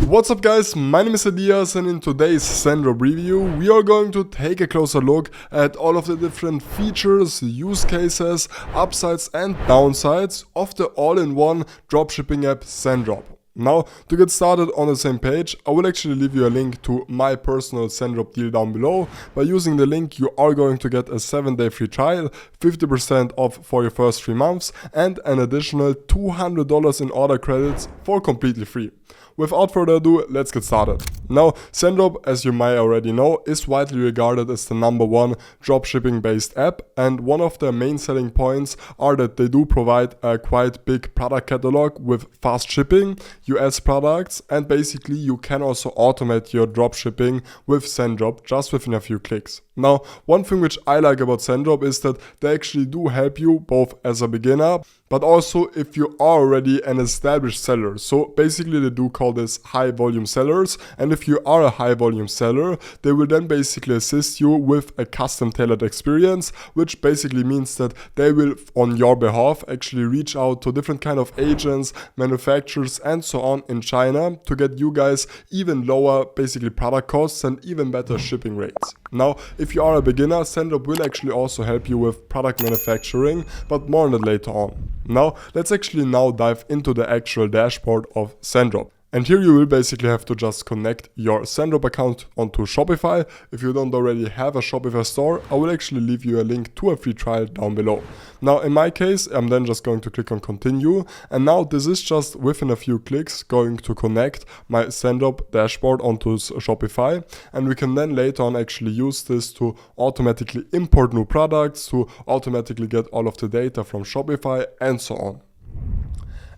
What's up guys, my name is Elias and in today's Zendrop review we are going to take a closer look at all of the different features, use cases, upsides and downsides of the all-in-one dropshipping app Zendrop. Now, to get started on the same page, I will actually leave you a link to my personal Zendrop deal down below. By using the link, you are going to get a 7-day free trial, 50% off for your first 3 months, and an additional $200 in order credits for completely free. Without further ado, let's get started. Now, Zendrop, as you might already know, is widely regarded as the #1 dropshipping based app, and one of their main selling points are that they do provide a quite big product catalog with fast shipping, US products, and basically you can also automate your dropshipping with Zendrop just within a few clicks. Now, one thing which I like about Zendrop is that they actually do help you both as a beginner, but also if you are already an established seller. So basically they do call this high volume sellers, and if you are a high volume seller, they will then basically assist you with a custom tailored experience, which basically means that they will on your behalf actually reach out to different kind of agents, manufacturers and so on in China to get you guys even lower basically product costs and even better shipping rates. Now, if you are a beginner, Zendrop will actually also help you with product manufacturing, but more on that later on. Now, let's actually now dive into the actual dashboard of Zendrop. And here you will basically have to just connect your Zendrop account onto Shopify. If you don't already have a Shopify store, I will actually leave you a link to a free trial down below. Now in my case, I'm then just going to click on continue. And now this is just within a few clicks going to connect my Zendrop dashboard onto Shopify. And we can then later on actually use this to automatically import new products, to automatically get all of the data from Shopify and so on.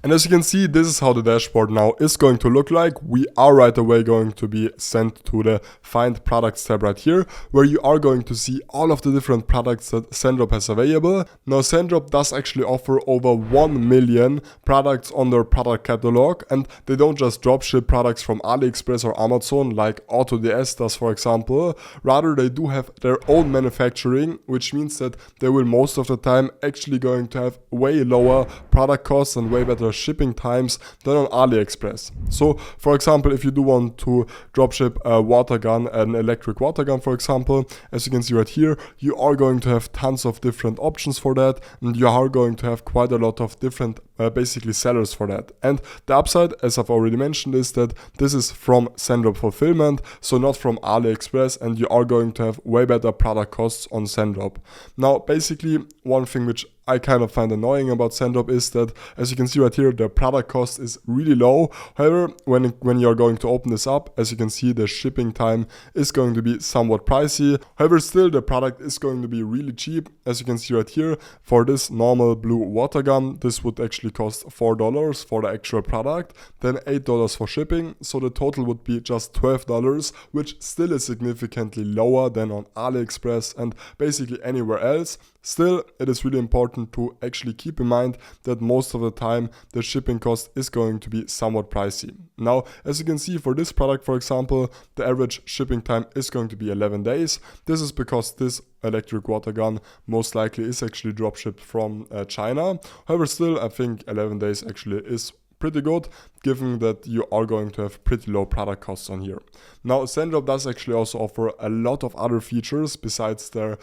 And as you can see, this is how the dashboard now is going to look like. We are right away going to be sent to the Find Products tab right here, where you are going to see all of the different products that Zendrop has available. Now, Zendrop does actually offer over 1 million products on their product catalog, and they don't just dropship products from AliExpress or Amazon like AutoDS does, for example. Rather, they do have their own manufacturing, which means that they will most of the time actually going to have way lower product costs and way better shipping times than on AliExpress. So for example, if you do want to dropship a water gun, an electric water gun for example, as you can see right here, you are going to have tons of different options for that, and you are going to have quite a lot of different basically sellers for that. And the upside, as I've already mentioned, is that this is from Zendrop fulfillment, so not from AliExpress, and you are going to have way better product costs on Zendrop. Now basically one thing which I kind of find annoying about Zendrop is that, as you can see right here, the product cost is really low. However, when you're going to open this up, as you can see, the shipping time is going to be somewhat pricey. However, still the product is going to be really cheap. As you can see right here, for this normal blue water gun, this would actually cost $4 for the actual product, then $8 for shipping. So the total would be just $12, which still is significantly lower than on AliExpress and basically anywhere else. Still, it is really important to actually keep in mind that most of the time the shipping cost is going to be somewhat pricey. Now, as you can see for this product, for example, the average shipping time is going to be 11 days. This is because this electric water gun most likely is actually dropshipped from China. However, still, I think 11 days actually is pretty good, given that you are going to have pretty low product costs on here. Now, Zendrop does actually also offer a lot of other features besides their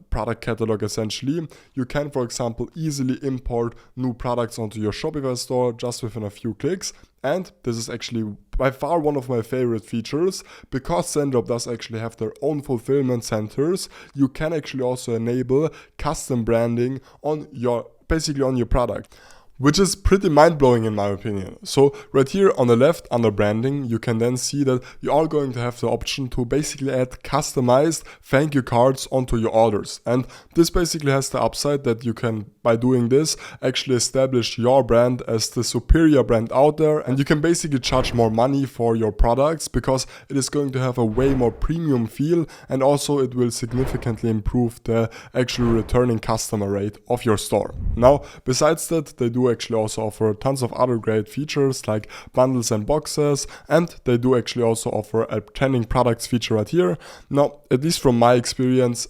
product catalog essentially. You can, for example, easily import new products onto your Shopify store just within a few clicks. And this is actually by far one of my favorite features, because Zendrop does actually have their own fulfillment centers. You can actually also enable custom branding on your product, which is pretty mind-blowing in my opinion. So right here on the left under branding, you can then see that you are going to have the option to basically add customized thank you cards onto your orders. And this basically has the upside that you can, by doing this, actually establish your brand as the superior brand out there, and you can basically charge more money for your products because it is going to have a way more premium feel, and also it will significantly improve the actual returning customer rate of your store. Now, besides that, they do do actually also offer tons of other great features like bundles and boxes, and they do actually also offer a trending products feature right here. Now, at least from my experience,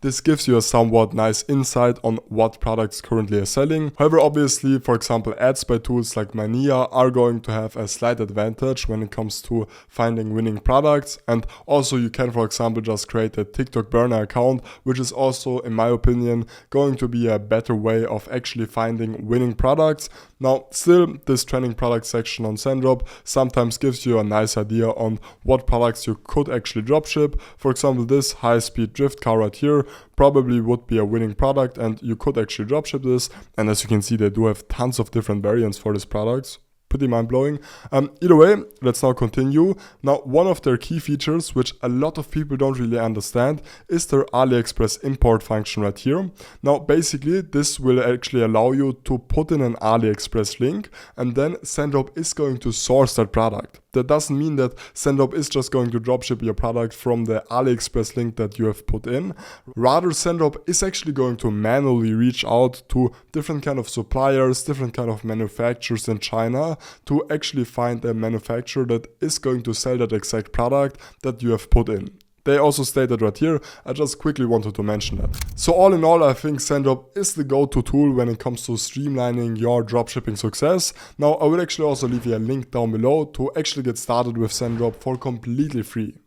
this gives you a somewhat nice insight on what products currently are selling. However, obviously, for example, ads by tools like Mania are going to have a slight advantage when it comes to finding winning products. And also you can, for example, just create a TikTok burner account, which is also, in my opinion, going to be a better way of actually finding winning products. Now, still, this trending product section on Zendrop sometimes gives you a nice idea on what products you could actually dropship. For example, this high-speed drift car right here probably would be a winning product, and you could actually dropship this. And as you can see, they do have tons of different variants for these products. Pretty mind-blowing. Either way, let's now continue. Now, one of their key features, which a lot of people don't really understand, is their AliExpress import function right here. Now, basically, this will actually allow you to put in an AliExpress link, and then Zendrop is going to source that product. That doesn't mean that Zendrop is just going to dropship your product from the AliExpress link that you have put in. Rather, Zendrop is actually going to manually reach out to different kind of suppliers, different kind of manufacturers in China to actually find a manufacturer that is going to sell that exact product that you have put in. They also stated right here, I just quickly wanted to mention that. So all in all, I think Zendrop is the go-to tool when it comes to streamlining your dropshipping success. Now, I will actually also leave you a link down below to actually get started with Zendrop for completely free.